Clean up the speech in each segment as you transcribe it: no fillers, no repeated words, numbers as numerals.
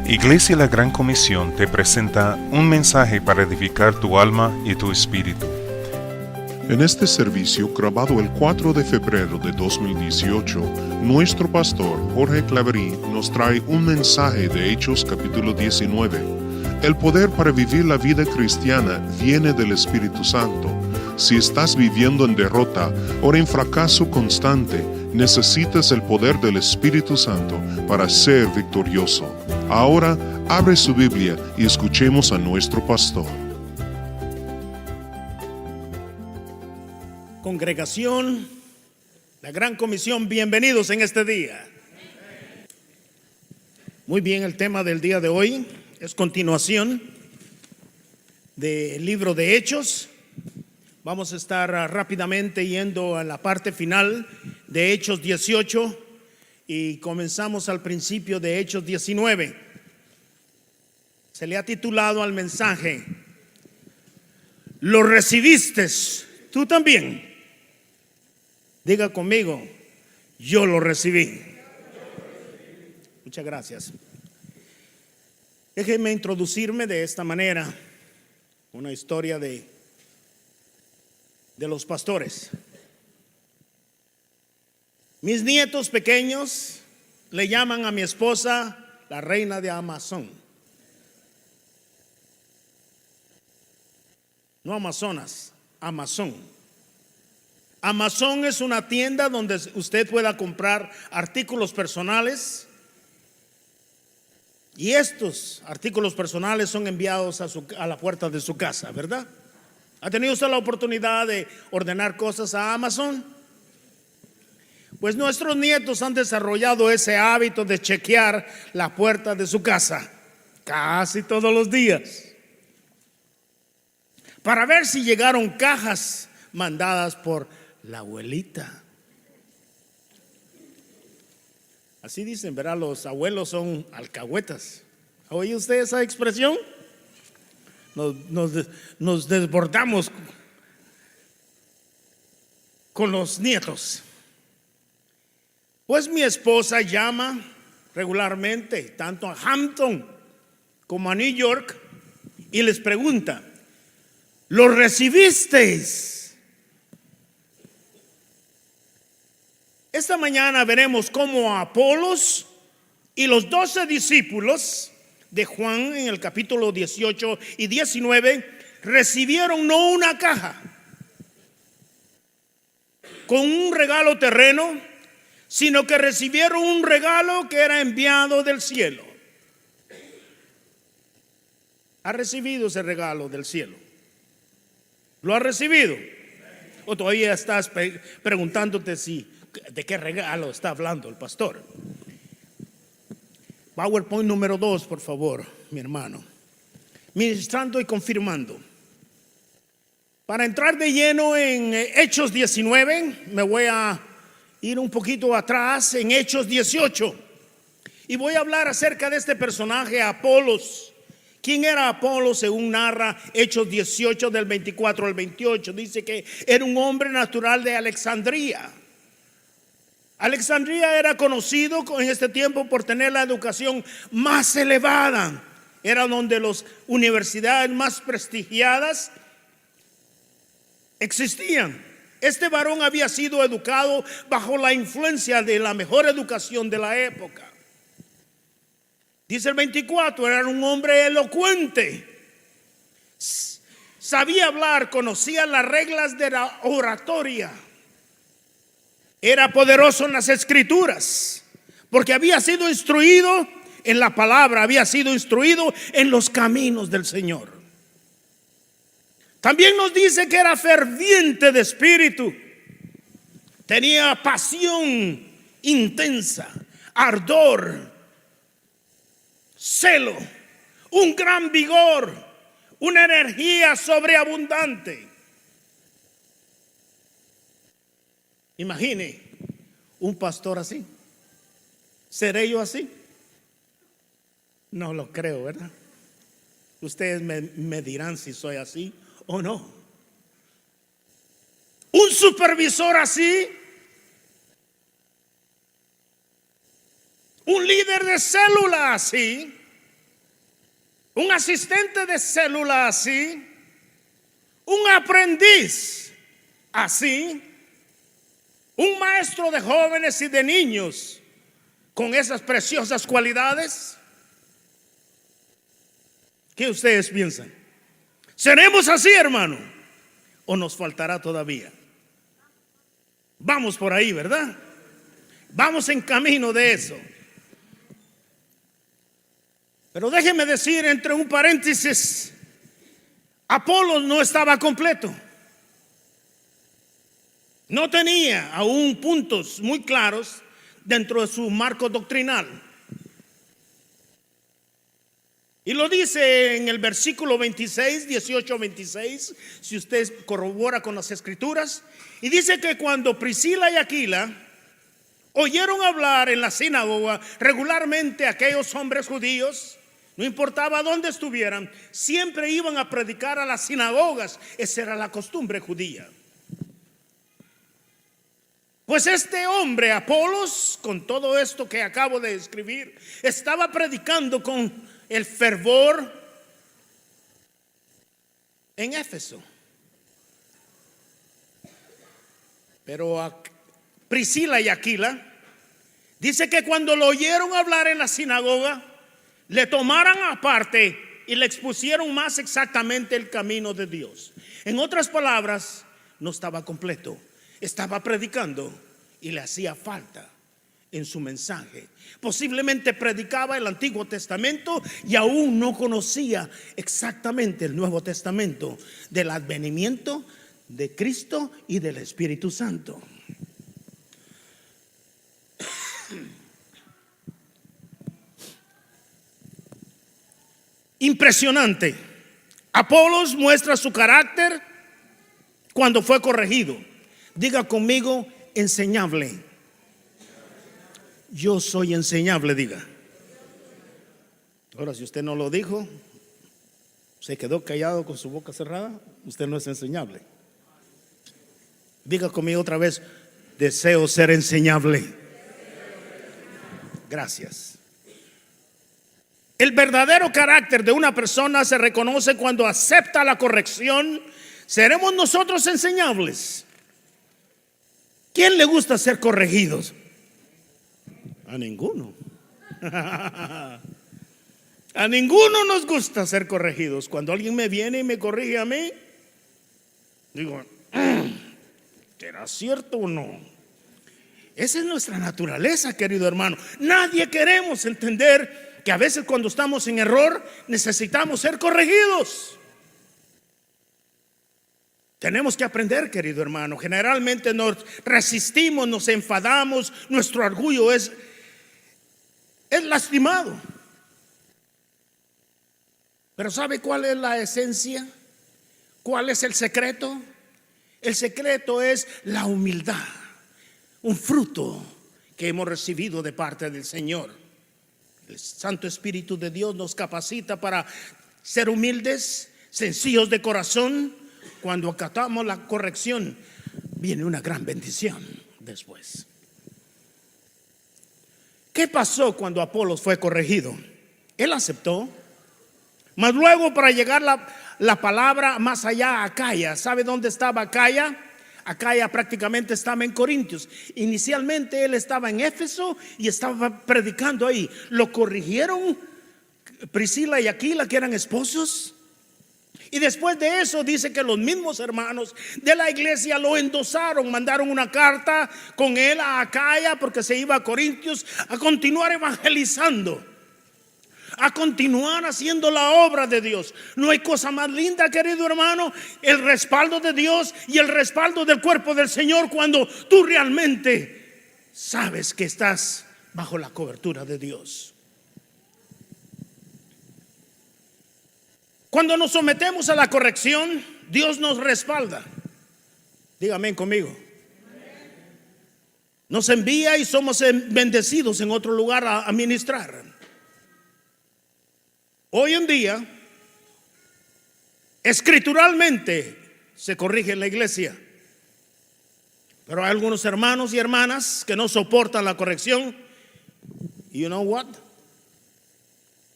Iglesia La Gran Comisión te presenta un mensaje para edificar tu alma y tu espíritu. En este servicio, grabado el 4 de febrero de 2018, nuestro pastor Jorge Claverí nos trae un mensaje de Hechos capítulo 19. El poder para vivir la vida cristiana viene del Espíritu Santo. Si estás viviendo en derrota o en fracaso constante, necesitas el poder del Espíritu Santo para ser victorioso. Ahora, abre su Biblia y escuchemos a nuestro pastor. Congregación, la Gran Comisión, bienvenidos en este día. Muy bien, el tema del día de hoy es continuación del libro de Hechos. Vamos a estar rápidamente yendo a la parte final de Hechos 18 y comenzamos al principio de Hechos 19. Se le ha titulado al mensaje: ¿lo recibiste tú también? Diga conmigo: yo lo recibí. Muchas gracias. Déjenme introducirme de esta manera, una historia de los pastores. Mis nietos pequeños le llaman a mi esposa la reina de Amazon. No Amazonas, Amazon. Amazon es una tienda donde usted pueda comprar artículos personales, y estos artículos personales son enviados a la puerta de su casa, ¿verdad? ¿Ha tenido usted la oportunidad de ordenar cosas a Amazon? Pues nuestros nietos han desarrollado ese hábito de chequear la puerta de su casa casi todos los días para ver si llegaron cajas mandadas por la abuelita. Así dicen, ¿verdad? Los abuelos son alcahuetas. ¿Ha oído usted esa expresión? Nos desbordamos con los nietos. Pues mi esposa llama regularmente tanto a Hampton como a New York y les pregunta: ¿lo recibisteis? Esta mañana veremos cómo Apolos y los 12 discípulos de Juan en el capítulo 18 y 19 recibieron no una caja con un regalo terreno, sino que recibieron un regalo que era enviado del cielo. ¿Ha recibido ese regalo del cielo? ¿Lo ha recibido? ¿O todavía estás preguntándote de qué regalo está hablando el pastor? PowerPoint número 2, por favor, mi hermano. Ministrando y confirmando. Para entrar de lleno en Hechos 19, me voy a ir un poquito atrás en Hechos 18 y voy a hablar acerca de este personaje, Apolos. ¿Quién era Apolos? Según narra Hechos 18 del 24 al 28, dice que era un hombre natural de Alejandría. Alejandría era conocido en este tiempo por tener la educación más elevada. Era donde las universidades más prestigiadas existían. Este varón había sido educado bajo la influencia de la mejor educación de la época. Dice el 24, era un hombre elocuente. Sabía hablar, conocía las reglas de la oratoria. Era poderoso en las escrituras, porque había sido instruido en la palabra, había sido instruido en los caminos del Señor. También nos dice que era ferviente de espíritu, tenía pasión intensa, ardor, celo, un gran vigor, una energía sobreabundante. Imagine un pastor así. ¿Seré yo así? No lo creo, ¿verdad? Ustedes me dirán si soy así o no. Un supervisor así. Un líder de célula así. un asistente de célula así, un aprendiz así, un maestro de jóvenes y de niños con esas preciosas cualidades. ¿Qué ustedes piensan? ¿Seremos así, hermano? ¿O nos faltará todavía? Vamos por ahí, ¿verdad? Vamos en camino de eso. Pero déjeme decir entre un paréntesis, Apolos no estaba completo. No tenía aún puntos muy claros dentro de su marco doctrinal. Y lo dice en el versículo 26, 18-26, si usted corrobora con las escrituras. Y dice que cuando Priscila y Aquila oyeron hablar en la sinagoga regularmente aquellos hombres judíos, no importaba dónde estuvieran, siempre iban a predicar a las sinagogas. Esa era la costumbre judía. Pues este hombre, Apolos, con todo esto que acabo de describir, estaba predicando con el fervor en Éfeso. Pero a Priscila y Aquila dice que cuando lo oyeron hablar en la sinagoga, le tomaron aparte y le expusieron más exactamente el camino de Dios. En otras palabras, no estaba completo. Estaba predicando y le hacía falta en su mensaje. Posiblemente predicaba el Antiguo Testamento y aún no conocía exactamente el Nuevo Testamento del advenimiento de Cristo y del Espíritu Santo. Impresionante. Apolos muestra su carácter cuando fue corregido. Diga conmigo, enseñable. Yo soy enseñable, diga. Ahora, si usted no lo dijo, se quedó callado con su boca cerrada, usted no es enseñable. Diga conmigo otra vez, deseo ser enseñable. Gracias. El verdadero carácter de una persona se reconoce cuando acepta la corrección. ¿Seremos nosotros enseñables? ¿Quién le gusta ser corregidos? A ninguno. A ninguno nos gusta ser corregidos. Cuando alguien me viene y me corrige a mí, digo, ¿será cierto o no? Esa es nuestra naturaleza, querido hermano. Nadie queremos entender que a veces cuando estamos en error necesitamos ser corregidos. Tenemos que aprender, querido hermano. Generalmente nos resistimos, nos enfadamos, nuestro orgullo es lastimado. Pero ¿sabe cuál es la esencia? ¿Cuál es el secreto? El secreto es la humildad, un fruto que hemos recibido de parte del Señor. El Santo Espíritu de Dios nos capacita para ser humildes, sencillos de corazón. Cuando acatamos la corrección, viene una gran bendición después. ¿Qué pasó cuando Apolos fue corregido? Él aceptó. Mas luego, para llegar la palabra más allá, a Acaya. ¿Sabe dónde estaba Acaya? Acaya prácticamente estaba en Corintios. Inicialmente él estaba en Éfeso y estaba predicando ahí. Lo corrigieron Priscila y Aquila, que eran esposos. Y después de eso dice que los mismos hermanos de la iglesia lo endosaron, mandaron una carta con él a Acaya, porque se iba a Corintios a continuar evangelizando, a continuar haciendo la obra de Dios. No hay cosa más linda, querido hermano, el respaldo de Dios y el respaldo del cuerpo del Señor, cuando tú realmente sabes que estás bajo la cobertura de Dios. Cuando nos sometemos a la corrección, Dios nos respalda. Dígame conmigo. Nos envía y somos bendecidos en otro lugar a ministrar. Hoy en día, escrituralmente se corrige en la iglesia, pero hay algunos hermanos y hermanas que no soportan la corrección. You know what?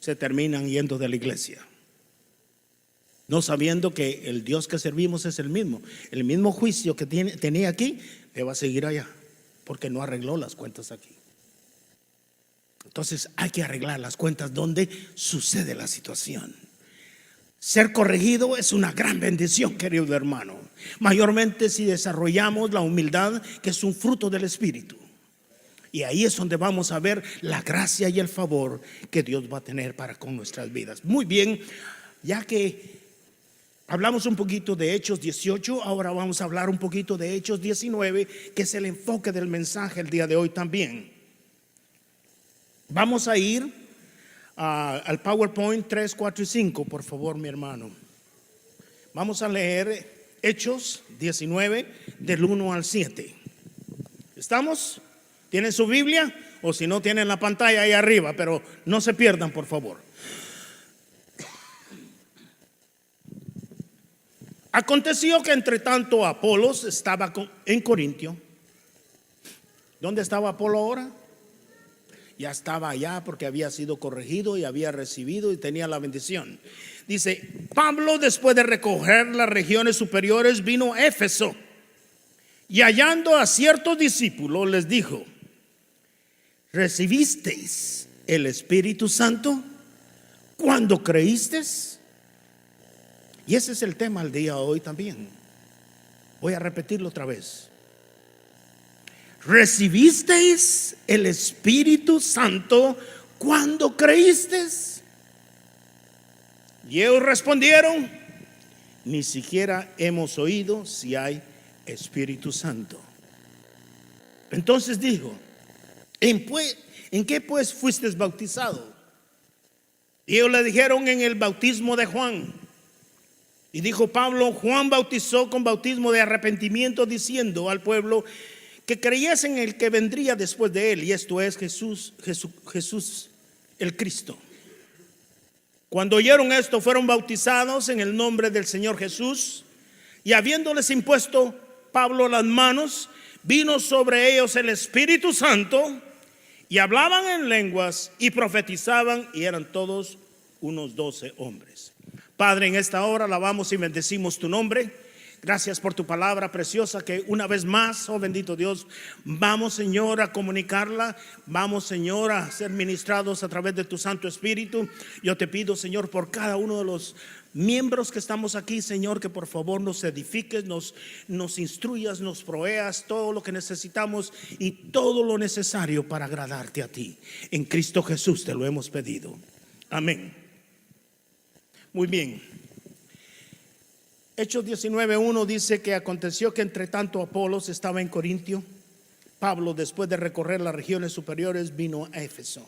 Se terminan yendo de la iglesia. no sabiendo que el Dios que servimos es el mismo juicio que tenía aquí, le va a seguir allá, porque no arregló las cuentas aquí. Entonces hay que arreglar las cuentas donde sucede la situación. Ser corregido es una gran bendición, querido hermano, mayormente si desarrollamos la humildad, que es un fruto del Espíritu. Y ahí es donde vamos a ver la gracia y el favor que Dios va a tener para con nuestras vidas. Muy bien, ya que hablamos un poquito de Hechos 18, ahora vamos a hablar un poquito de Hechos 19, que es el enfoque del mensaje el día de hoy también. Vamos a ir al PowerPoint 3, 4 y 5, por favor, mi hermano. Vamos a leer Hechos 19 del 1 al 7. ¿Estamos? ¿Tienen su Biblia? O si no, tienen la pantalla ahí arriba, pero no se pierdan, por favor. Aconteció que entre tanto Apolos estaba en Corintio. ¿Dónde estaba Apolo ahora? Ya estaba allá porque había sido corregido y había recibido y tenía la bendición. Dice, Pablo, después de recorrer las regiones superiores, vino a Éfeso y hallando a ciertos discípulos les dijo: ¿recibisteis el Espíritu Santo cuando creísteis? Y ese es el tema del día de hoy también. Voy a repetirlo otra vez. ¿Recibisteis el Espíritu Santo cuando creísteis? Y ellos respondieron: ni siquiera hemos oído si hay Espíritu Santo. Entonces dijo: ¿en qué pues fuisteis bautizado? Y ellos le dijeron: en el bautismo de Juan. Y dijo Pablo: Juan bautizó con bautismo de arrepentimiento, diciendo al pueblo que creyesen en el que vendría después de él, y esto es Jesús el Cristo. Cuando oyeron esto, fueron bautizados en el nombre del Señor Jesús, y habiéndoles impuesto Pablo las manos, vino sobre ellos el Espíritu Santo, y hablaban en lenguas y profetizaban, y eran todos unos 12 hombres. Padre, en esta hora alabamos y bendecimos tu nombre. Gracias por tu palabra preciosa que una vez más, oh bendito Dios, vamos, Señor, a comunicarla. Vamos, Señor, a ser ministrados a través de tu Santo Espíritu. Yo te pido, Señor, por cada uno de los miembros que estamos aquí, Señor, que por favor nos edifiques, nos instruyas, nos proveas todo lo que necesitamos y todo lo necesario para agradarte a ti. En Cristo Jesús te lo hemos pedido. Amén. Muy bien. Hechos 19:1 dice que aconteció que entre tanto Apolos estaba en Corintio, Pablo, después de recorrer las regiones superiores, vino a Éfeso.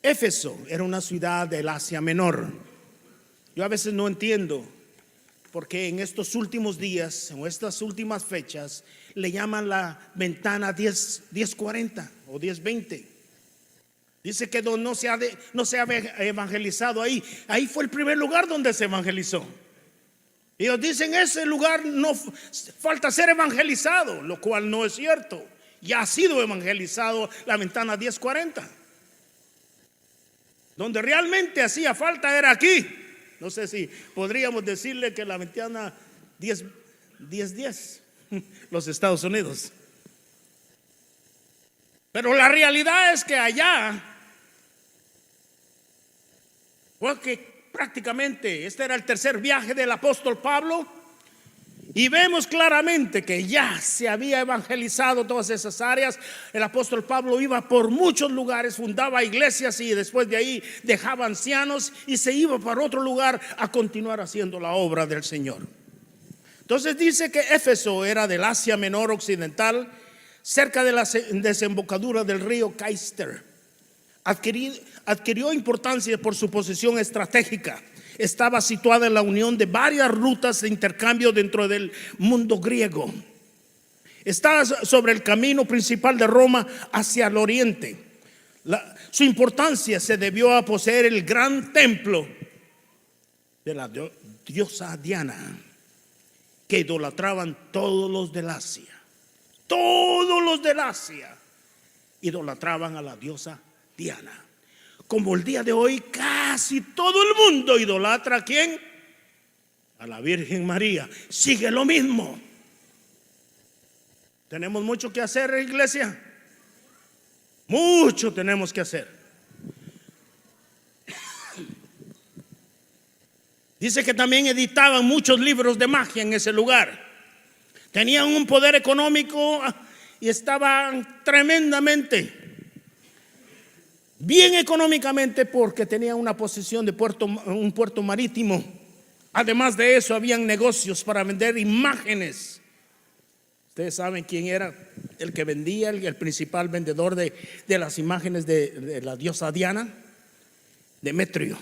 Éfeso era una ciudad del Asia Menor. Yo a veces no entiendo por qué en estos últimos días, en estas últimas fechas, le llaman la ventana 1040 o 1020. Dice que no se ha evangelizado ahí. Ahí fue el primer lugar donde se evangelizó. Y ellos dicen: ese lugar no falta ser evangelizado, lo cual no es cierto. Ya ha sido evangelizado la ventana 1040. Donde realmente hacía falta era aquí. No sé si podríamos decirle que la ventana 1010, los Estados Unidos. Pero la realidad es que allá fue que prácticamente este era el tercer viaje del apóstol Pablo, y vemos claramente que ya se había evangelizado todas esas áreas. El apóstol Pablo iba por muchos lugares, fundaba iglesias y después de ahí dejaba ancianos y se iba para otro lugar a continuar haciendo la obra del Señor. Entonces dice que Éfeso era del Asia Menor occidental, cerca de la desembocadura del río Caister. Adquirió importancia por su posición estratégica. Estaba situada en la unión de varias rutas de intercambio dentro del mundo griego. Estaba sobre el camino principal de Roma hacia el oriente. Su importancia se debió a poseer el gran templo de la diosa Diana, que idolatraban todos los del Asia. Todos los del Asia idolatraban a la diosa Diana. Como el día de hoy casi todo el mundo idolatra ¿a quién? a la Virgen María, sigue lo mismo. Tenemos mucho que hacer, iglesia. Mucho tenemos que hacer. Dice que también editaban muchos libros de magia en ese lugar. Tenían un poder económico y estaban tremendamente bien económicamente porque tenían una posición de un puerto marítimo. Además de eso, habían negocios para vender imágenes. Ustedes saben quién era el que vendía, el principal vendedor de las imágenes de la diosa Diana, Demetrio.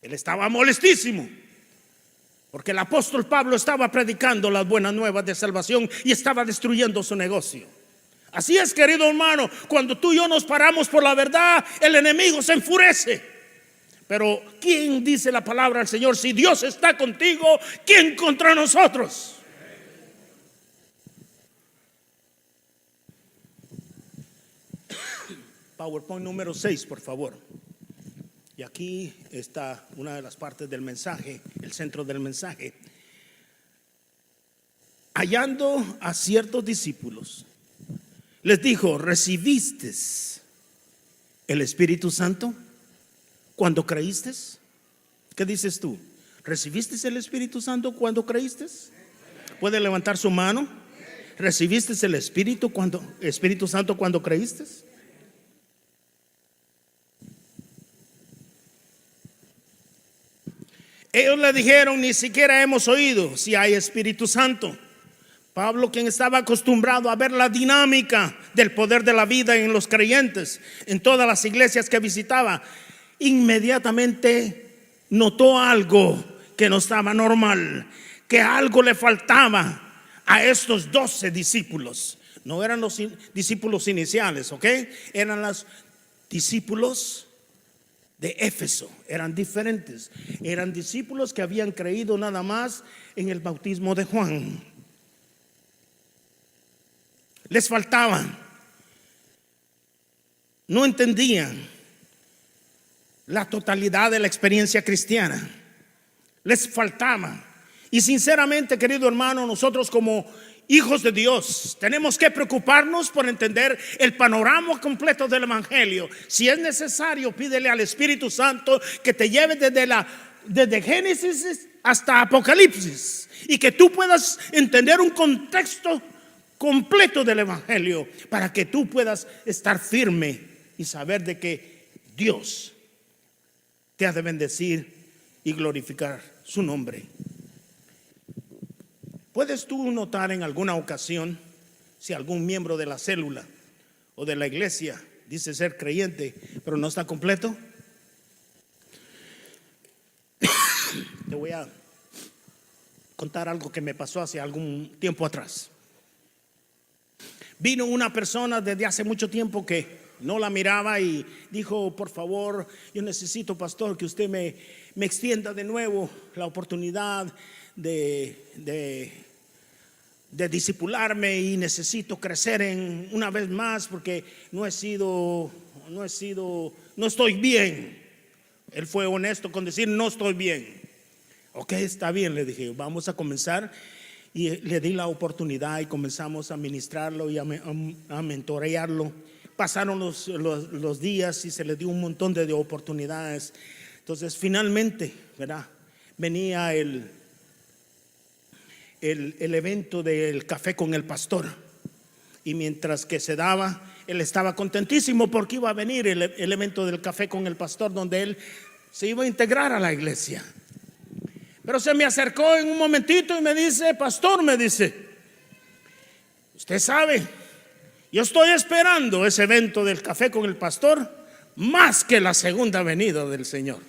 Él estaba molestísimo porque el apóstol Pablo estaba predicando las buenas nuevas de salvación y estaba destruyendo su negocio. Así es, querido hermano, cuando tú y yo nos paramos por la verdad, el enemigo se enfurece. Pero ¿quién dice la palabra del Señor? Si Dios está contigo, ¿quién contra nosotros? PowerPoint número 6, por favor. Y aquí está una de las partes del mensaje, el centro del mensaje. Hallando a ciertos discípulos, les dijo: ¿recibiste el Espíritu Santo cuando creíste? ¿Qué dices tú? ¿Recibiste el Espíritu Santo cuando creíste? ¿Puede levantar su mano? ¿Recibiste el Espíritu Santo cuando creíste? Ellos le dijeron: ni siquiera hemos oído si hay Espíritu Santo. Pablo, quien estaba acostumbrado a ver la dinámica del poder de la vida en los creyentes, en todas las iglesias que visitaba, inmediatamente notó algo que no estaba normal, que algo le faltaba a estos 12 discípulos. No eran los discípulos iniciales, ¿ok? Eran los discípulos de Éfeso, eran diferentes. Eran discípulos que habían creído nada más en el bautismo de Juan. Les faltaban, no entendían la totalidad de la experiencia cristiana. Les faltaba. Y sinceramente, querido hermano, nosotros como hijos de Dios tenemos que preocuparnos por entender el panorama completo del evangelio. Si es necesario, pídele al Espíritu Santo que te lleve desde Génesis hasta Apocalipsis, y que tú puedas entender un contexto completo del evangelio, para que tú puedas estar firme y saber de que Dios te ha de bendecir y glorificar su nombre. ¿Puedes tú notar en alguna ocasión si algún miembro de la célula o de la iglesia dice ser creyente pero no está completo? Te voy a contar algo que me pasó hace algún tiempo atrás. Vino una persona desde hace mucho tiempo que no la miraba y dijo: por favor, yo necesito, pastor, que usted me extienda de nuevo la oportunidad de discipularme, y necesito crecer una vez más porque no estoy bien. Él fue honesto con decir: no estoy bien. Ok, está bien, le dije, vamos a comenzar. Y le di la oportunidad y comenzamos a ministrarlo y a mentorearlo. Pasaron los días y se le dio un montón de oportunidades. Entonces finalmente, ¿verdad?, venía el evento del café con el pastor. Y mientras que se daba, él estaba contentísimo porque iba a venir el evento del café con el pastor, donde él se iba a integrar a la iglesia. Pero se me acercó en un momentito y me dice: pastor, me dice, usted sabe, yo estoy esperando ese evento del café con el pastor más que la segunda venida del Señor.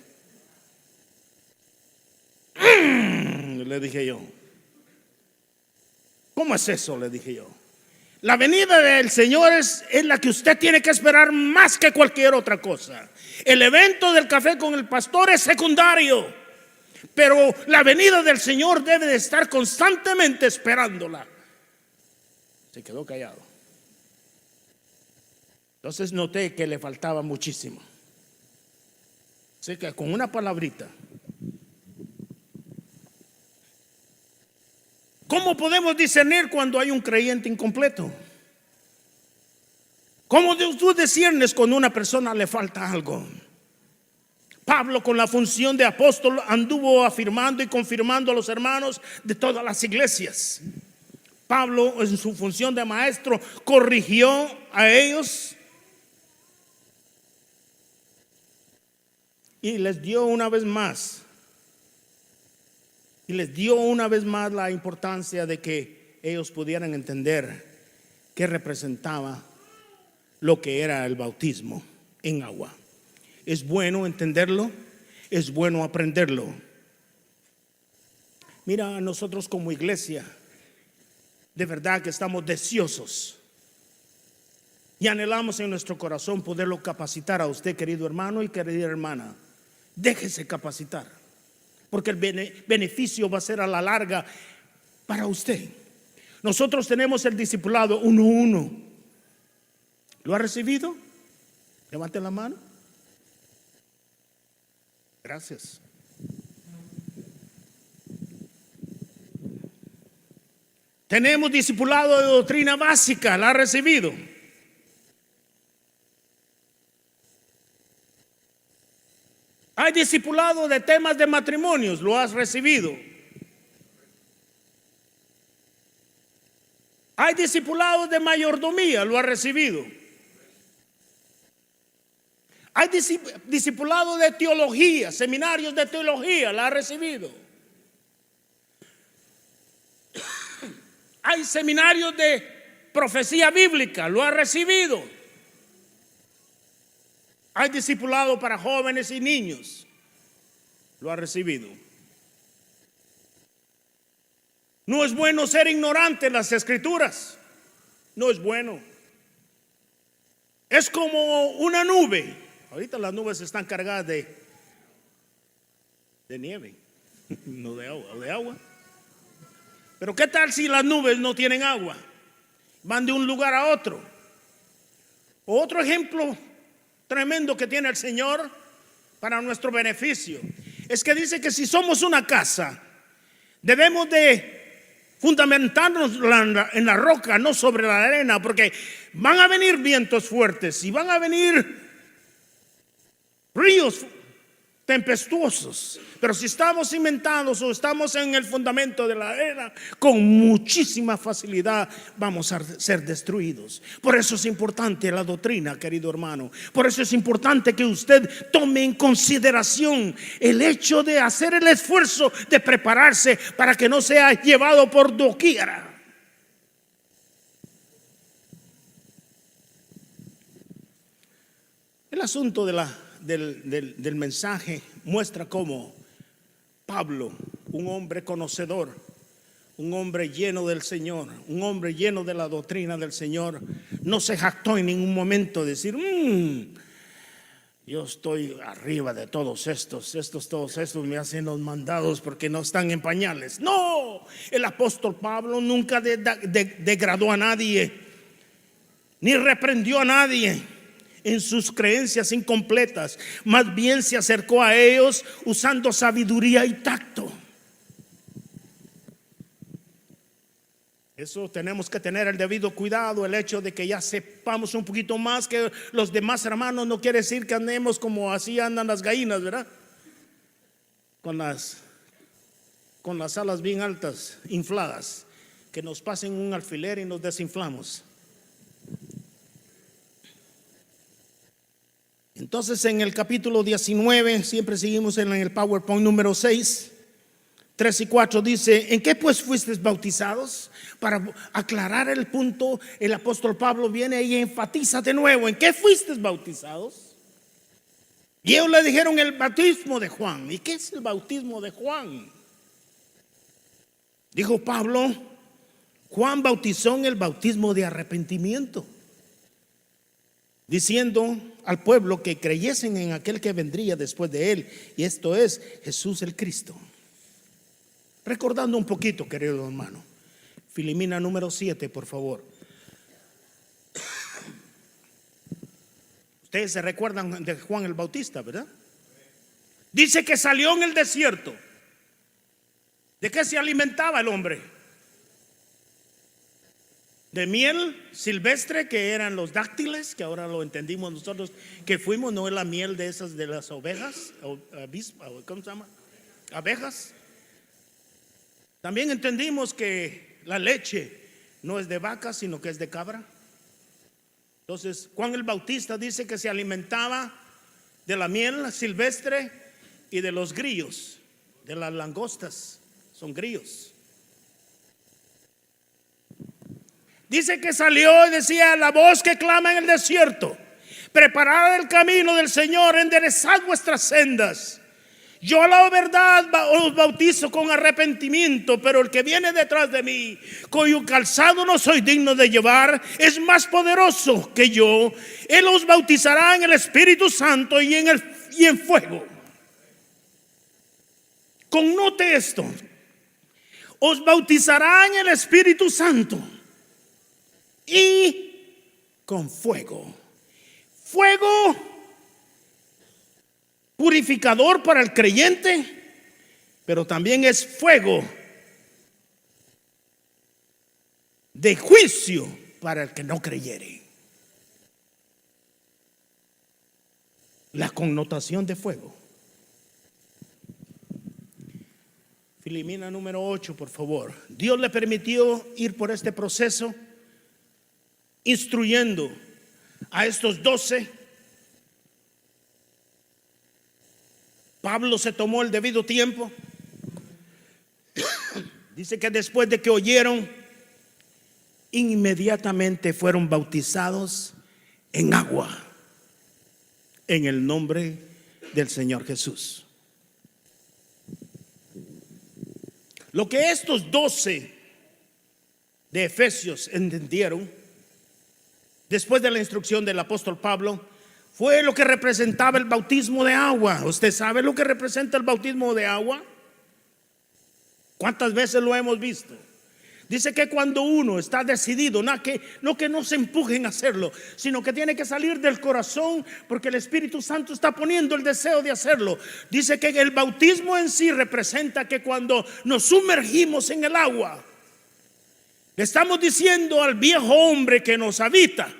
Le dije yo. ¿Cómo es eso?, le dije yo. La venida del Señor es la que usted tiene que esperar más que cualquier otra cosa. El evento del café con el pastor es secundario, pero la venida del Señor debe de estar constantemente esperándola. Se quedó callado. Entonces noté que le faltaba muchísimo. Así que con una palabrita ¿Cómo podemos discernir cuando hay un creyente incompleto? ¿Cómo tú discernes cuando a una persona le falta algo? Pablo, con la función de apóstol, anduvo afirmando y confirmando a los hermanos de todas las iglesias. Pablo, en su función de maestro, corrigió a ellos y les dio una vez más la importancia de que ellos pudieran entender qué representaba lo que era el bautismo en agua. Es bueno entenderlo, es bueno aprenderlo. Mira, nosotros como iglesia, de verdad que estamos deseosos y anhelamos en nuestro corazón poderlo capacitar a usted, querido hermano y querida hermana. Déjese capacitar, porque el beneficio va a ser a la larga para usted. Nosotros tenemos el discipulado 1-1. ¿Lo ha recibido? Levante la mano. Gracias. Tenemos discipulado de doctrina básica. ¿La ha recibido? Hay discipulado de temas de matrimonios. ¿Lo has recibido? Hay discipulado de mayordomía. ¿Lo has recibido? Hay discipulado de teología, seminarios de teología. ¿La ha recibido? Hay seminarios de profecía bíblica. ¿Lo ha recibido? Hay discipulado para jóvenes y niños. ¿Lo ha recibido? No es bueno ser ignorante en las escrituras. No es bueno. Es como una nube. Ahorita las nubes están cargadas de nieve, no de agua. Pero ¿qué tal si las nubes no tienen agua? Van de un lugar a otro. Otro ejemplo tremendo que tiene el Señor para nuestro beneficio es que dice que si somos una casa, debemos de fundamentarnos en la roca, no sobre la arena, porque van a venir vientos fuertes y van a venir ríos tempestuosos. Pero si estamos cimentados o estamos en el fundamento de la arena, con muchísima facilidad vamos a ser destruidos. Por eso es importante la doctrina, querido hermano. Por eso es importante que usted tome en consideración el hecho de hacer el esfuerzo de prepararse para que no sea llevado por doquiera. El asunto del mensaje muestra cómo Pablo, un hombre conocedor, un hombre lleno del Señor, un hombre lleno de la doctrina del Señor, no se jactó en ningún momento de decir, yo estoy arriba de todos estos me hacen los mandados porque no están en pañales. No, el apóstol Pablo nunca degradó a nadie, ni reprendió a nadie en sus creencias incompletas. Más bien se acercó a ellos usando sabiduría y tacto. Eso tenemos que tener el debido cuidado. El hecho de que ya sepamos un poquito más que los demás hermanos no quiere decir que andemos como así andan las gallinas, ¿verdad? Con las alas bien altas, infladas, que nos pasen un alfiler y nos desinflamos. Entonces en el capítulo 19, siempre seguimos en el PowerPoint número 6, 3 y 4 dice, ¿en qué pues fuisteis bautizados? Para aclarar el punto, el apóstol Pablo viene y enfatiza de nuevo, ¿en qué fuisteis bautizados? Y ellos le dijeron el bautismo de Juan. ¿Y qué es el bautismo de Juan? Dijo Pablo, Juan bautizó en el bautismo de arrepentimiento, diciendo al pueblo que creyesen en aquel que vendría después de él, y esto es Jesús el Cristo. Recordando un poquito, querido hermano, Filipina número 7, por favor. Ustedes se recuerdan de Juan el Bautista, ¿verdad? Dice que salió en el desierto. ¿De qué se alimentaba el hombre? de miel silvestre, que eran los dáctiles, que ahora lo entendimos nosotros que fuimos, no es la miel de esas de las ovejas, ¿cómo se llama? Abejas. También entendimos que la leche no es de vaca, sino que es de cabra. Entonces Juan el Bautista dice que se alimentaba de la miel silvestre y de los grillos, de las langostas, son grillos. Dice que salió y decía: la voz que clama en el desierto, preparad el camino del Señor, enderezad vuestras sendas. Yo a la verdad os bautizo con arrepentimiento, pero el que viene detrás de mí, cuyo calzado no soy digno de llevar, es más poderoso que yo. Él os bautizará en el Espíritu Santo y en fuego. Connote esto: os bautizará en el Espíritu Santo y con fuego. Fuego purificador para el creyente, pero también es fuego de juicio para el que no creyere. La connotación de fuego. Filipina número 8, por favor. Dios le permitió ir por este proceso, instruyendo a estos 12. Pablo se tomó el debido tiempo. Dice que después de que oyeron, inmediatamente fueron bautizados en agua, en el nombre del Señor Jesús. Lo que estos 12 de Efesios entendieron, después de la instrucción del apóstol Pablo, fue lo que representaba el bautismo de agua. ¿Usted sabe lo que representa el bautismo de agua? ¿Cuántas veces lo hemos visto? Dice que cuando uno está decidido, no que no se empujen a hacerlo, sino que tiene que salir del corazón, porque el Espíritu Santo está poniendo el deseo de hacerlo. Dice que el bautismo en sí representa que cuando nos sumergimos en el agua, le estamos diciendo al viejo hombre que nos habita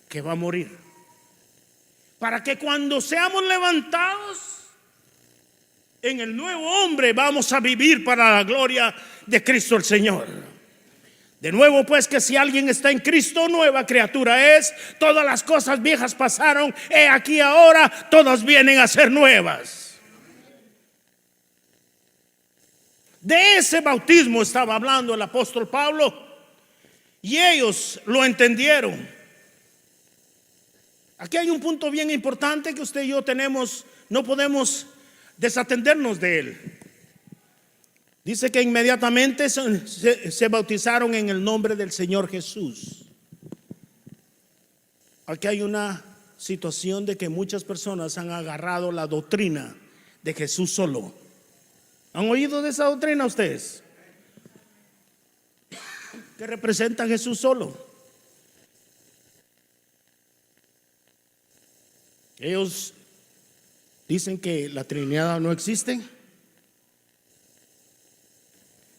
que va a morir, para que cuando seamos levantados en el nuevo hombre vamos a vivir para la gloria de Cristo el Señor. De nuevo pues, que si alguien está en Cristo, nueva criatura es. Todas las cosas viejas pasaron, he aquí ahora todas vienen a ser nuevas. De ese bautismo estaba hablando el apóstol Pablo, y ellos lo entendieron. Aquí hay un punto bien importante que usted y yo no podemos desatendernos de él. Dice que inmediatamente se bautizaron en el nombre del Señor Jesús. Aquí hay una situación de que muchas personas han agarrado la doctrina de Jesús solo. ¿Han oído de esa doctrina ustedes? Que representa a Jesús solo. Ellos dicen que la Trinidad no existe.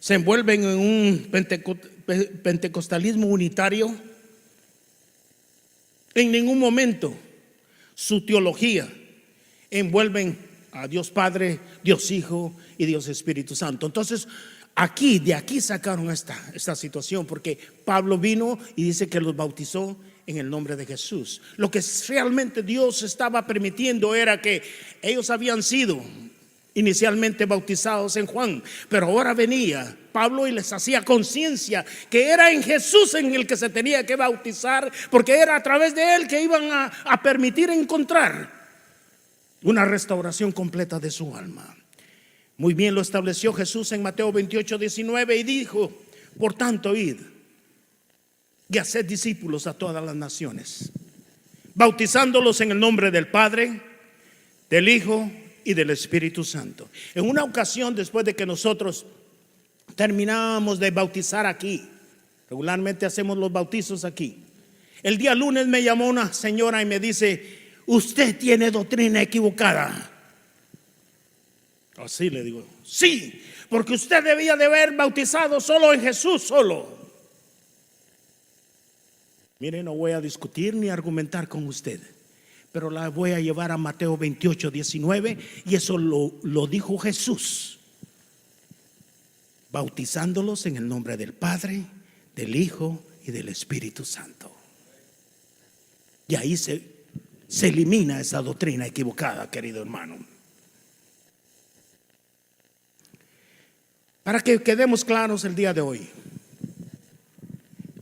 Se envuelven en un pentecostalismo unitario. En ningún momento su teología envuelven a Dios Padre, Dios Hijo y Dios Espíritu Santo. Entonces de aquí sacaron esta situación, porque Pablo vino y dice que los bautizó en el nombre de Jesús. Lo que realmente Dios estaba permitiendo era que ellos habían sido inicialmente bautizados en Juan, pero ahora venía Pablo y les hacía conciencia que era en Jesús en el que se tenía que bautizar, porque era a través de él que iban a permitir encontrar una restauración completa de su alma. Muy bien lo estableció Jesús en Mateo 28:19 y dijo: por tanto, id y haced discípulos a todas las naciones, bautizándolos en el nombre del Padre, del Hijo y del Espíritu Santo. En una ocasión, después de que nosotros terminábamos de bautizar aquí, regularmente hacemos los bautizos aquí, el día lunes me llamó una señora y me dice: usted tiene doctrina equivocada. Así le digo: sí, porque usted debía de haber bautizado solo en Jesús solo. Mire, no voy a discutir ni argumentar con usted, pero la voy a llevar a Mateo 28, 19, y eso lo dijo Jesús, bautizándolos en el nombre del Padre, del Hijo y del Espíritu Santo. Y ahí se elimina esa doctrina equivocada, querido hermano. Para que quedemos claros el día de hoy,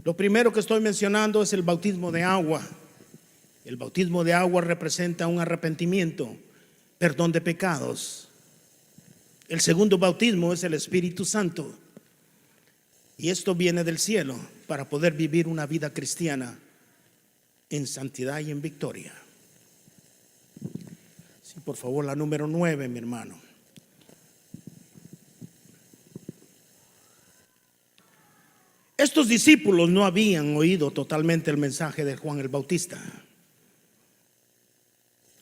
lo primero que estoy mencionando es el bautismo de agua. El bautismo de agua representa un arrepentimiento, perdón de pecados. El segundo bautismo es el Espíritu Santo. Y esto viene del cielo para poder vivir una vida cristiana en santidad y en victoria. Sí, por favor, la número 9, mi hermano. Estos discípulos no habían oído totalmente el mensaje de Juan el Bautista,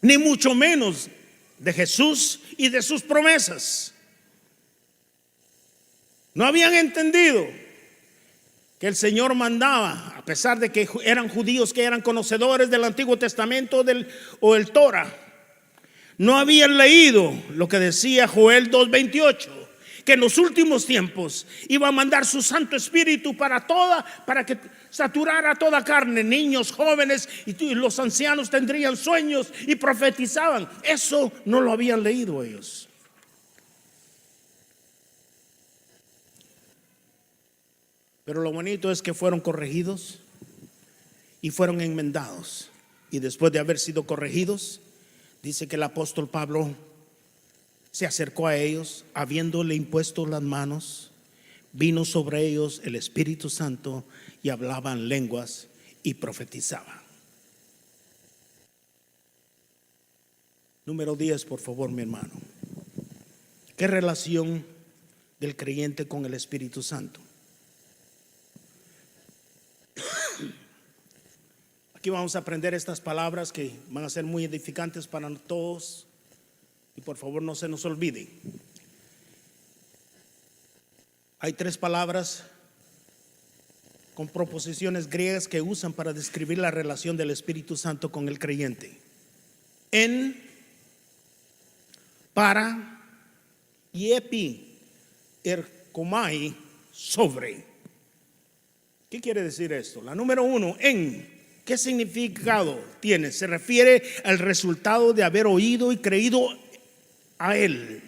ni mucho menos de Jesús y de sus promesas. No habían entendido que el Señor mandaba, a pesar de que eran judíos, que eran conocedores del Antiguo Testamento o el Torah. No habían leído lo que decía Joel 2:28, que en los últimos tiempos iba a mandar su Santo Espíritu para que saturara toda carne. Niños, jóvenes y los ancianos tendrían sueños y profetizaban. Eso no lo habían leído ellos. Pero lo bonito es que fueron corregidos y fueron enmendados. Y después de haber sido corregidos, dice que el apóstol Pablo se acercó a ellos, habiéndole impuesto las manos, vino sobre ellos el Espíritu Santo y hablaban lenguas y profetizaban. Número 10, por favor, mi hermano. ¿Qué relación del creyente con el Espíritu Santo? Aquí vamos a aprender estas palabras que van a ser muy edificantes para todos. Y por favor no se nos olvide. Hay 3 palabras con proposiciones griegas que usan para describir la relación del Espíritu Santo con el creyente: en, para y epi, erkomai, sobre. ¿Qué quiere decir esto? La número 1, en. ¿Qué significado tiene? Se refiere al resultado de haber oído y creído a Él.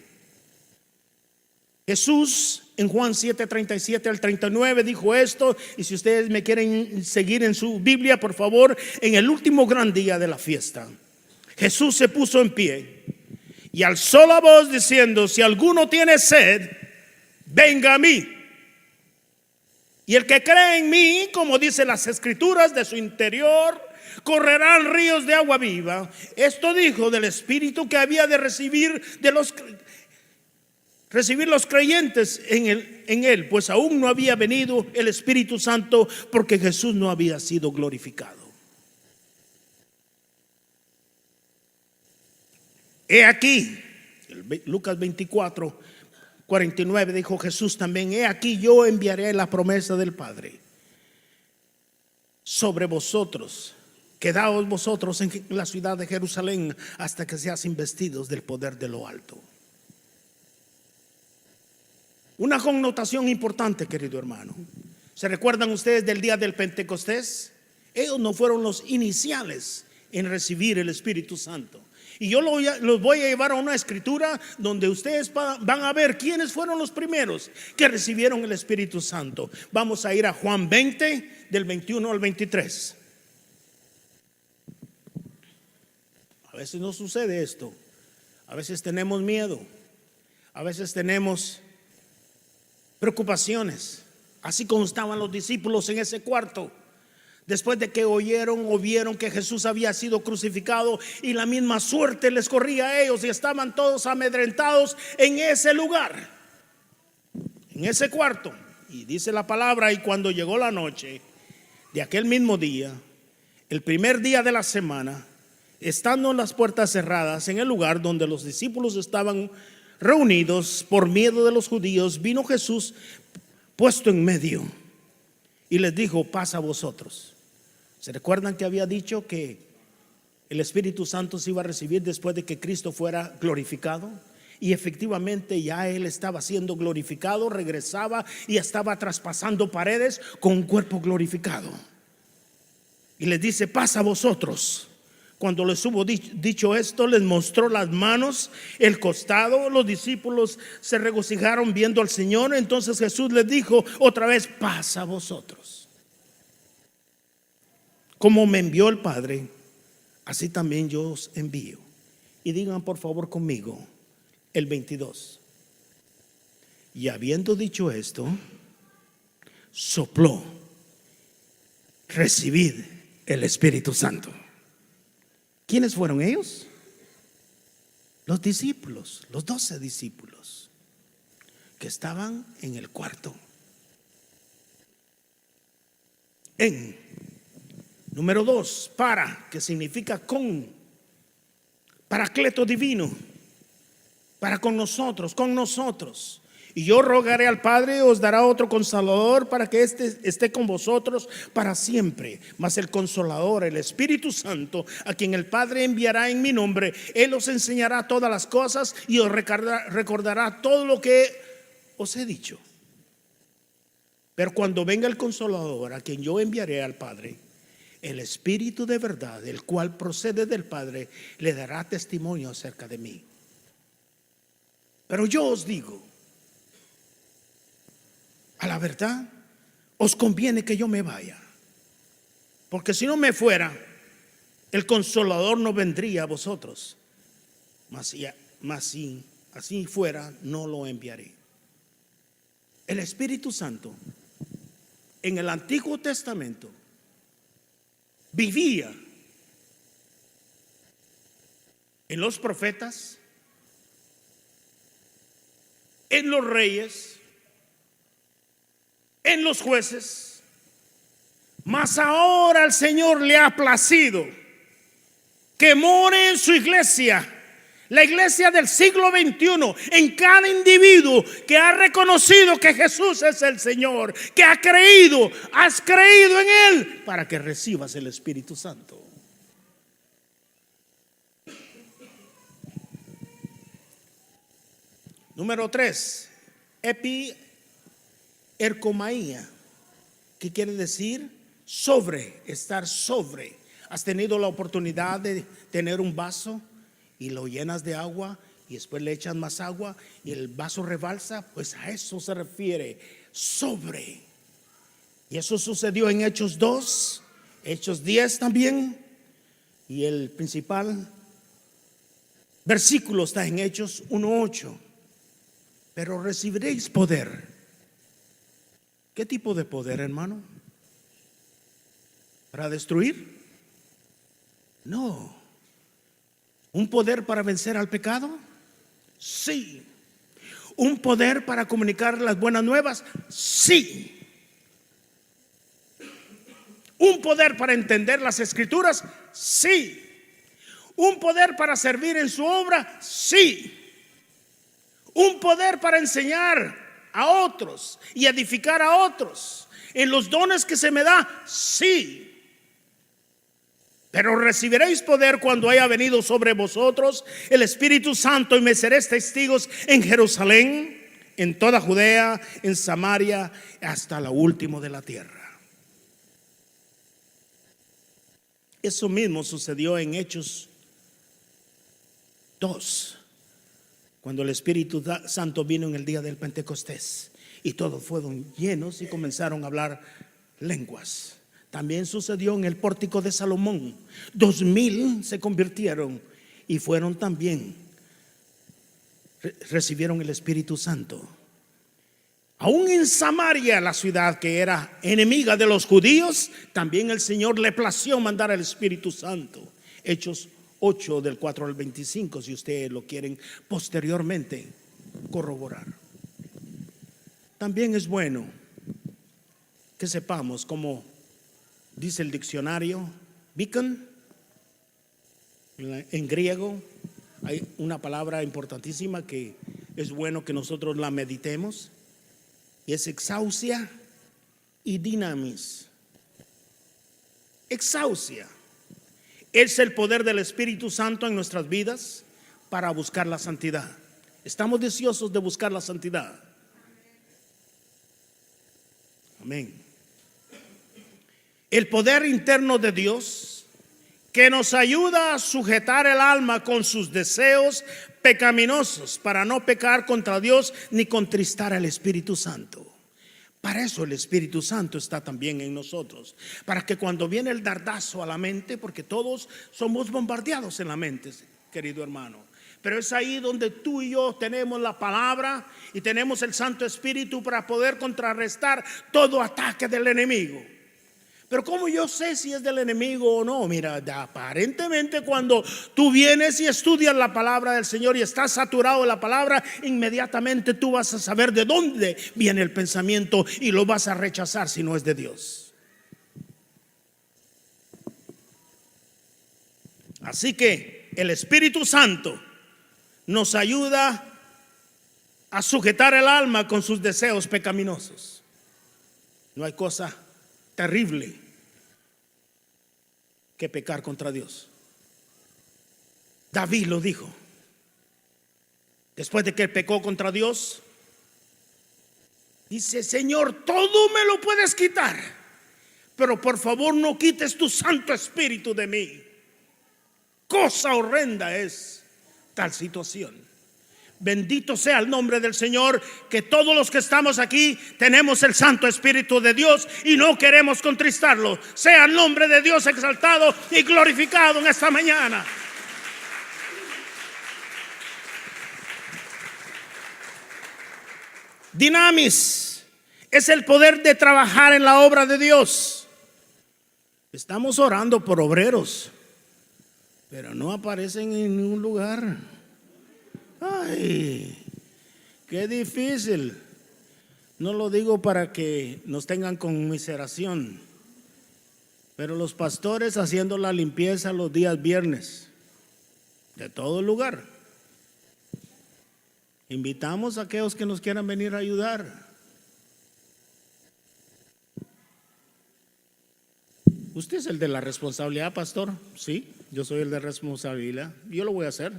Jesús en Juan 7:37 al 39 dijo esto, y si ustedes me quieren seguir en su Biblia, por favor, en el último gran día de la fiesta, Jesús se puso en pie y alzó la voz diciendo: si alguno tiene sed, venga a mí. Y el que cree en mí, como dice las Escrituras, de su interior correrán ríos de agua viva. Esto dijo del Espíritu que había de recibir los creyentes en él, pues aún no había venido el Espíritu Santo, porque Jesús no había sido glorificado. He aquí, Lucas 24:49 dijo Jesús también: he aquí yo enviaré la promesa del Padre sobre vosotros. Quedaos vosotros en la ciudad de Jerusalén hasta que seáis investidos del poder de lo alto. Una connotación importante, querido hermano. ¿Se recuerdan ustedes del día del Pentecostés? Ellos no fueron los iniciales en recibir el Espíritu Santo. Y yo los voy a llevar a una escritura donde ustedes van a ver quiénes fueron los primeros que recibieron el Espíritu Santo. Vamos a ir a Juan 20, del 21 al 23. A veces no sucede esto. A veces tenemos miedo. A veces tenemos preocupaciones. Así como estaban los discípulos en ese cuarto, después de que oyeron o vieron que Jesús había sido crucificado, y la misma suerte les corría a ellos, y estaban todos amedrentados en ese lugar, en ese cuarto. Y dice la palabra: y cuando llegó la noche de aquel mismo día, el primer día de la semana, estando las puertas cerradas en el lugar donde los discípulos estaban reunidos por miedo de los judíos, vino Jesús puesto en medio y les dijo: paz a vosotros. ¿Se recuerdan que había dicho que el Espíritu Santo se iba a recibir después de que Cristo fuera glorificado? Y efectivamente ya Él estaba siendo glorificado, regresaba y estaba traspasando paredes con un cuerpo glorificado. Y les dice: pasa a vosotros. Cuando les hubo dicho esto, les mostró las manos, el costado. Los discípulos se regocijaron viendo al Señor. Entonces Jesús les dijo otra vez: pasa a vosotros. Como me envió el Padre, así también yo os envío. Y digan por favor conmigo el 22. Y habiendo dicho esto, sopló: recibid el Espíritu Santo. ¿Quiénes fueron ellos? Los discípulos, los 12 discípulos que estaban en el cuarto. En número 2, para, que significa con, paracleto divino, para con nosotros, con nosotros. Y yo rogaré al Padre, os dará otro consolador para que éste esté con vosotros para siempre. Mas el consolador, el Espíritu Santo, a quien el Padre enviará en mi nombre, Él os enseñará todas las cosas y os recordará todo lo que os he dicho. Pero cuando venga el consolador, a quien yo enviaré al Padre, el Espíritu de verdad, el cual procede del Padre, le dará testimonio acerca de mí. Pero yo os digo, a la verdad, os conviene que yo me vaya, porque si no me fuera, el consolador no vendría a vosotros. Mas si así fuera, no lo enviaré. El Espíritu Santo en el Antiguo Testamento vivía en los profetas, en los reyes, en los jueces. Mas ahora al Señor le ha placido que more en su iglesia, la iglesia del siglo XXI, en cada individuo que ha reconocido que Jesús es el Señor, que ha creído, has creído en Él, para que recibas el Espíritu Santo. Número 3, ercomaía, ¿qué quiere decir? Sobre, estar sobre. ¿Has tenido la oportunidad de tener un vaso y lo llenas de agua y después le echas más agua y el vaso rebalsa? Pues a eso se refiere, sobre. Y eso sucedió en Hechos 2, Hechos 10 también. Y el principal versículo está en Hechos 1:8. Pero recibiréis poder. ¿Qué tipo de poder, hermano? ¿Para destruir? No. ¿Un poder para vencer al pecado? Sí. ¿Un poder para comunicar las buenas nuevas? Sí. ¿Un poder para entender las Escrituras? Sí. ¿Un poder para servir en su obra? Sí. ¿Un poder para enseñar a otros y edificar a otros en los dones que se me da? Sí. Pero recibiréis poder cuando haya venido sobre vosotros el Espíritu Santo, y me seréis testigos en Jerusalén, en toda Judea, en Samaria, hasta lo último de la tierra. Eso mismo sucedió en Hechos 2, cuando el Espíritu Santo vino en el día del Pentecostés y todos fueron llenos y comenzaron a hablar lenguas. También sucedió en el pórtico de Salomón. 2000 se convirtieron y fueron también, recibieron el Espíritu Santo. Aún en Samaria, la ciudad que era enemiga de los judíos, también el Señor le plació mandar al Espíritu Santo. Hechos 8 del 4 al 25, si ustedes lo quieren posteriormente corroborar. También es bueno que sepamos, como dice el diccionario Beacon, en griego hay una palabra importantísima que es bueno que nosotros la meditemos, y es exousia y dynamis. exaucia. Es el poder del Espíritu Santo en nuestras vidas para buscar la santidad. Estamos deseosos de buscar la santidad. Amén. El poder interno de Dios que nos ayuda a sujetar el alma con sus deseos pecaminosos para no pecar contra Dios ni contristar al Espíritu Santo. Para eso el Espíritu Santo está también en nosotros, para que cuando viene el dardazo a la mente, porque todos somos bombardeados en la mente, querido hermano, pero es ahí donde tú y yo tenemos la palabra y tenemos el Santo Espíritu para poder contrarrestar todo ataque del enemigo. Pero ¿cómo yo sé si es del enemigo o no? Mira, aparentemente cuando tú vienes y estudias la palabra del Señor y estás saturado de la palabra, inmediatamente tú vas a saber de dónde viene el pensamiento y lo vas a rechazar si no es de Dios. Así que el Espíritu Santo nos ayuda a sujetar el alma con sus deseos pecaminosos. No hay cosa terrible que pecar contra Dios. David lo dijo. Después de que pecó contra Dios, dice: Señor, todo me lo puedes quitar, pero por favor no quites tu Santo Espíritu de mí. Cosa horrenda es tal situación. Bendito sea el nombre del Señor, que todos los que estamos aquí tenemos el Santo Espíritu de Dios y no queremos contristarlo. Sea el nombre de Dios exaltado y glorificado en esta mañana. Dinamis es el poder de trabajar en la obra de Dios. Estamos orando por obreros, pero no aparecen en ningún lugar. Ay, qué difícil. No lo digo para que nos tengan conmiseración, pero los pastores haciendo la limpieza los días viernes de todo el lugar. Invitamos a aquellos que nos quieran venir a ayudar. ¿Usted es el de la responsabilidad, pastor? Sí, yo soy el de responsabilidad. Yo lo voy a hacer.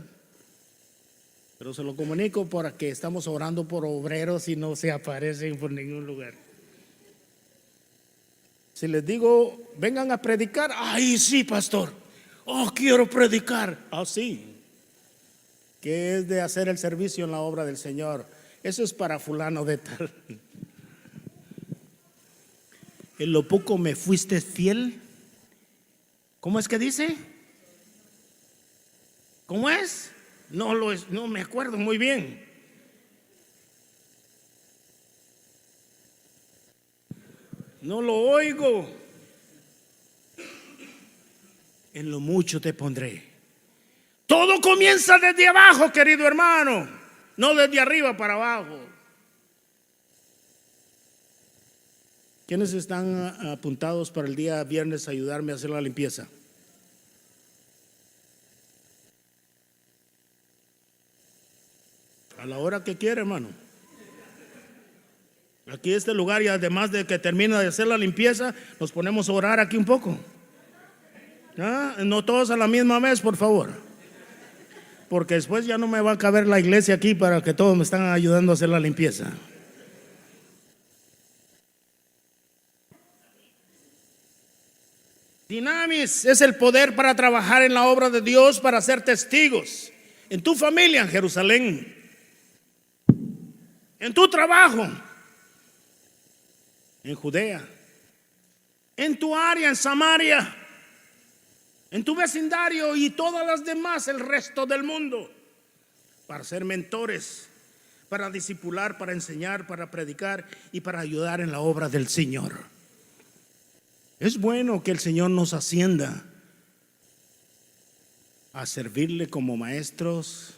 Pero se lo comunico para que estamos orando por obreros y no se aparecen por ningún lugar. Si les digo, vengan a predicar, ay sí, pastor, oh, quiero predicar. Ah, sí, que es de hacer el servicio en la obra del Señor. Eso es para fulano de tal. En lo poco me fuiste fiel. ¿Cómo es que dice? ¿Cómo es? No me acuerdo muy bien. No lo oigo. En lo mucho te pondré. Todo comienza desde abajo, querido hermano, no desde arriba para abajo. ¿Quiénes están apuntados para el día viernes a ayudarme a hacer la limpieza? A la hora que quiera, hermano. Aquí este lugar, y además de que termina de hacer la limpieza, nos ponemos a orar aquí un poco. ¿Ah? No todos a la misma vez, por favor, porque después ya no me va a caber la iglesia aquí para que todos me están ayudando a hacer la limpieza. Dinamis es el poder para trabajar en la obra de Dios, para ser testigos en tu familia en Jerusalén, en tu trabajo en Judea, en tu área en Samaria, en tu vecindario y todas las demás, el resto del mundo, para ser mentores, para discipular, para enseñar, para predicar y para ayudar en la obra del Señor. Es bueno que el Señor nos ascienda a servirle como maestros,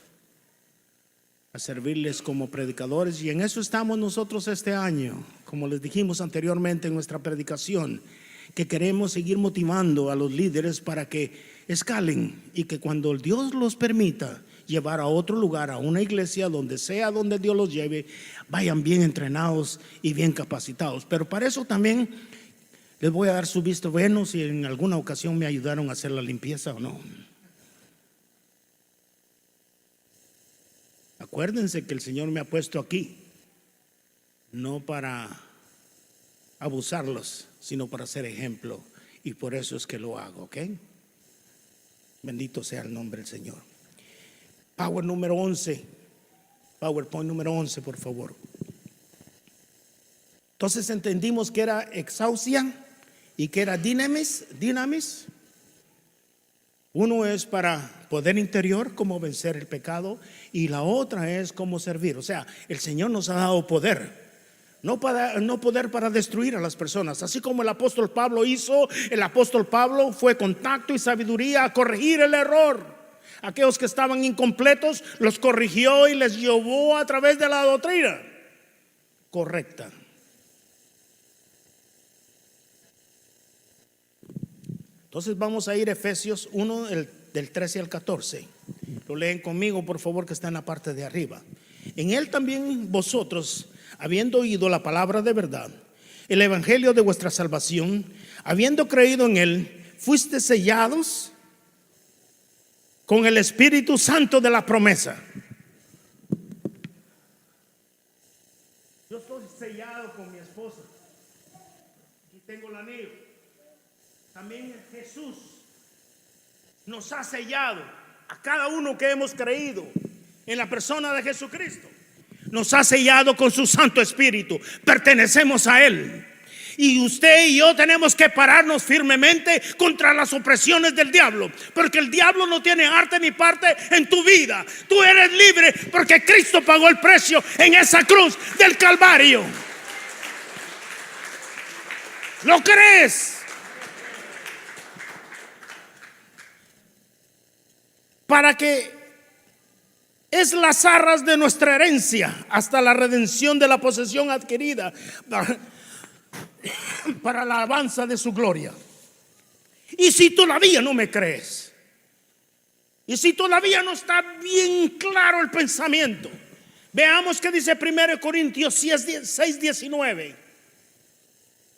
a servirles como predicadores, y en eso estamos nosotros este año, como les dijimos anteriormente en nuestra predicación, que queremos seguir motivando a los líderes para que escalen y que cuando Dios los permita llevar a otro lugar, a una iglesia, donde sea donde Dios los lleve, vayan bien entrenados y bien capacitados. Pero para eso también Les voy a dar su visto bueno si en alguna ocasión me ayudaron a hacer la limpieza o no. Acuérdense que el Señor me ha puesto aquí, no para abusarlos, sino para ser ejemplo. Y por eso es que lo hago, ¿ok? Bendito sea el nombre del Señor. PowerPoint número 11, por favor. Entonces entendimos que era exousia y que era dynamis. Uno es para poder interior, cómo vencer el pecado, y la otra es cómo servir. O sea, el Señor nos ha dado poder. No poder para destruir a las personas. Así como el apóstol Pablo hizo, el apóstol Pablo fue con tacto y sabiduría a corregir el error. Aquellos que estaban incompletos los corrigió y les llevó a través de la doctrina correcta. Entonces vamos a ir a Efesios 1 del 13 al 14. Lo leen conmigo, por favor, que está en la parte de arriba. En él también vosotros, habiendo oído la palabra de verdad, el evangelio de vuestra salvación, habiendo creído en él, fuiste sellados con el Espíritu Santo de la promesa. Yo estoy sellado con mi esposa y tengo el anillo. También Jesús nos ha sellado a cada uno que hemos creído en la persona de Jesucristo. Nos ha sellado con su Santo Espíritu. Pertenecemos a Él. Y usted y yo tenemos que pararnos firmemente contra las opresiones del diablo, porque el diablo no tiene arte ni parte en tu vida. Tú eres libre porque Cristo pagó el precio en esa cruz del Calvario. ¿Lo crees? Para que es las arras de nuestra herencia hasta la redención de la posesión adquirida para la alabanza de su gloria. Y si todavía no me crees, y si todavía no está bien claro el pensamiento, veamos que dice 1 Corintios 6:19.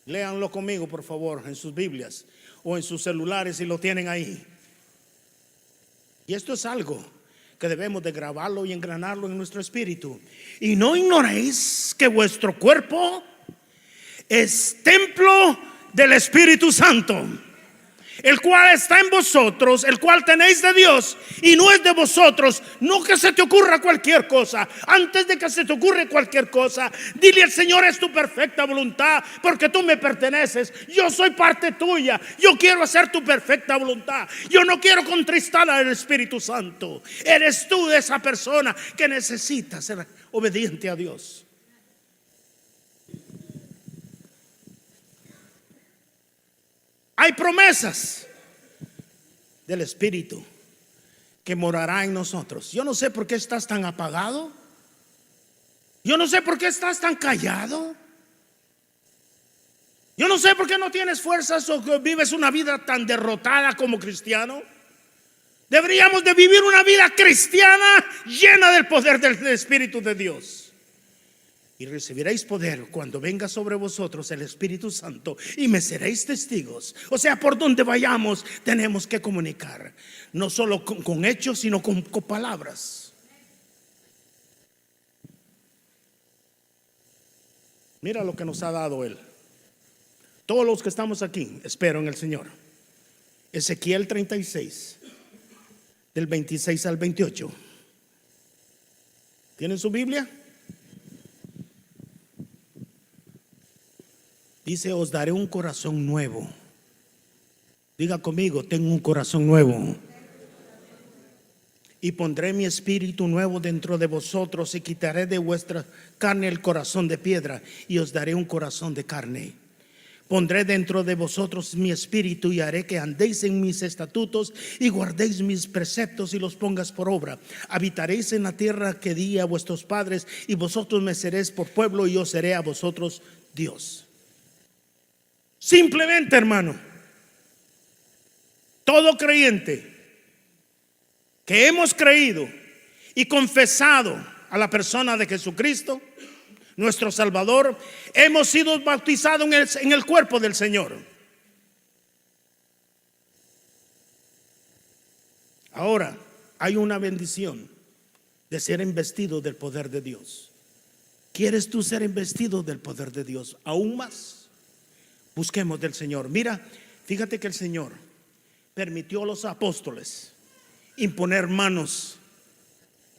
Léanlo conmigo, por favor, en sus Biblias o en sus celulares si lo tienen ahí. Y esto es algo que debemos de grabarlo y engranarlo en nuestro espíritu. Y no ignoréis que vuestro cuerpo es templo del Espíritu Santo, el cual está en vosotros, el cual tenéis de Dios y no es de vosotros. No que se te ocurra cualquier cosa. Antes de que se te ocurra cualquier cosa, dile al Señor: es tu perfecta voluntad, porque tú me perteneces. Yo soy parte tuya. Yo quiero hacer tu perfecta voluntad. Yo no quiero contristar al Espíritu Santo. Eres tú esa persona que necesita ser obediente a Dios. Hay promesas del Espíritu que morará en nosotros. Yo no sé por qué estás tan apagado. Yo no sé por qué estás tan callado. Yo no sé por qué no tienes fuerzas o que vives una vida tan derrotada como cristiano. Deberíamos de vivir una vida cristiana llena del poder del Espíritu de Dios. Y recibiréis poder cuando venga sobre vosotros el Espíritu Santo, y me seréis testigos. O sea, por donde vayamos tenemos que comunicar, no solo con hechos, sino con palabras. Mira lo que nos ha dado Él. Todos los que estamos aquí, espero en el Señor. Ezequiel 36, del 26 al 28. ¿Tienen su Biblia? Dice: os daré un corazón nuevo. Diga conmigo: tengo un corazón nuevo. Y pondré mi espíritu nuevo dentro de vosotros, y quitaré de vuestra carne el corazón de piedra, y os daré un corazón de carne. Pondré dentro de vosotros mi espíritu, y haré que andéis en mis estatutos y guardéis mis preceptos y los pongas por obra. Habitaréis en la tierra que di a vuestros padres, y vosotros me seréis por pueblo, y yo seré a vosotros Dios. Simplemente, hermano, todo creyente que hemos creído y confesado a la persona de Jesucristo, nuestro Salvador, hemos sido bautizados en el cuerpo del Señor. Ahora hay una bendición de ser investido del poder de Dios. ¿Quieres tú ser investido del poder de Dios aún más? Busquemos del Señor. Mira, fíjate que el Señor permitió a los apóstoles imponer manos.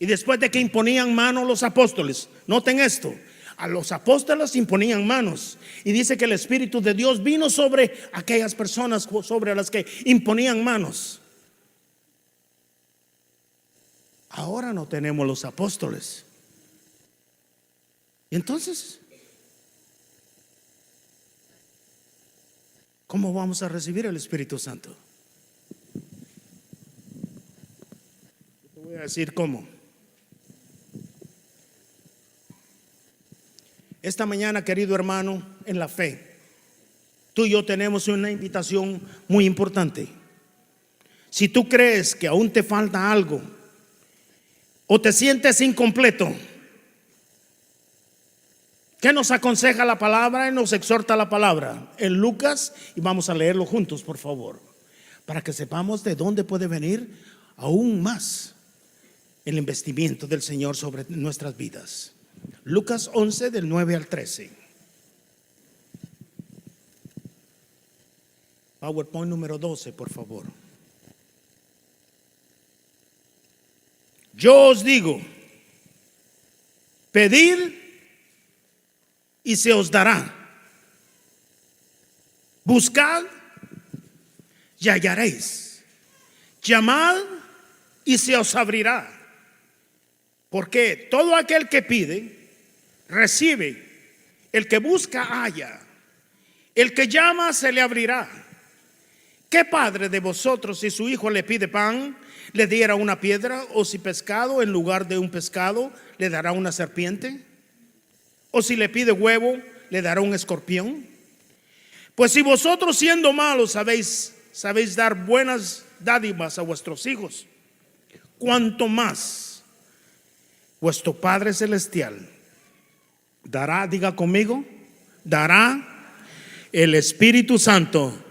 Y después de que imponían manos los apóstoles, noten esto, a los apóstoles imponían manos. Y dice que el Espíritu de Dios vino sobre aquellas personas sobre las que imponían manos. Ahora no tenemos los apóstoles. Y entonces, ¿cómo vamos a recibir el Espíritu Santo? Te voy a decir cómo. Esta mañana, querido hermano, en la fe, tú y yo tenemos una invitación muy importante. Si tú crees que aún te falta algo o te sientes incompleto, ¿qué nos aconseja la palabra y nos exhorta la palabra? En Lucas, y vamos a leerlo juntos, por favor, para que sepamos de dónde puede venir aún más el investimiento del Señor sobre nuestras vidas. Lucas 11, del 9 al 13. PowerPoint número 12, por favor. Yo os digo, pedid y se os dará. Buscad y hallaréis. Llamad y se os abrirá. Porque todo aquel que pide, recibe. El que busca, halla. El que llama, se le abrirá. ¿Qué padre de vosotros, si su hijo le pide pan, le diera una piedra? O si pescado, en lugar de un pescado, le dará una serpiente? O si le pide huevo, le dará un escorpión. Pues si vosotros, siendo malos, sabéis dar buenas dádivas a vuestros hijos, cuanto más vuestro Padre Celestial dará, diga conmigo, dará el Espíritu Santo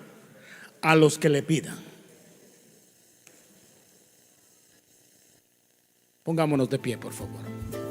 a los que le pidan. Pongámonos de pie, por favor.